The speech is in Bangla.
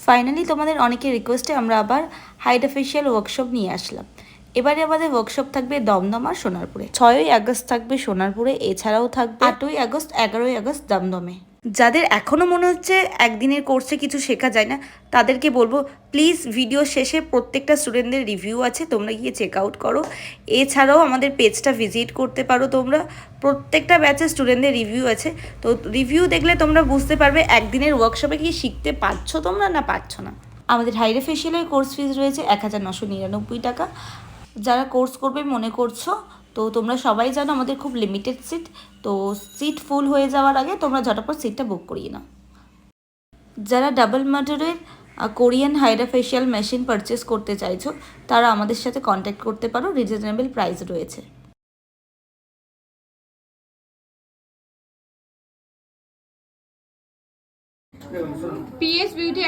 ফাইনালি তোমাদের অনেকের রিকোয়েস্টে আমরা আবার হাইড্রা ফেশিয়াল ওয়ার্কশপ নিয়ে আসলাম। এবারে আমাদের ওয়ার্কশপ থাকবে দমদম আর সোনারপুরে। 6ই আগস্ট থাকবে সোনারপুরে, এছাড়াও থাকবে 8ই আগস্ট, 11ই আগস্ট দমদমে। যাদের এখনও মনে হচ্ছে একদিনের কোর্সে কিছু শেখা যায় না, তাদেরকে বলবো প্লিজ ভিডিও শেষে প্রত্যেকটা স্টুডেন্টদের রিভিউ আছে, তোমরা গিয়ে চেক আউট করো। এছাড়াও আমাদের পেজটা ভিজিট করতে পারো তোমরা, প্রত্যেকটা ব্যাচের স্টুডেন্টদের রিভিউ আছে। তো রিভিউ দেখলে তোমরা বুঝতে পারবে একদিনের ওয়ার্কশপে কি শিখতে পারছো তোমরা না পারছো না। আমাদের হাইড্রা ফেশিয়ালের কোর্স ফিজ রয়েছে 1999 টাকা। যারা কোর্স করবে মনে করছো, তো তোমরা সবাই জানো আমাদের খুব লিমিটেড সিট, তো সিট ফুল হয়ে যাওয়ার আগে তোমরা ঝটাপট সিটটা বুক করিয়ে নাও। যারা ডাবল মার্ডারের Korean hydra facial machine purchase করতে চাইছো, তারা আমাদের সাথে কন্ট্যাক্ট করতে পারো, রিজনেবল প্রাইস রয়েছে। PS beauty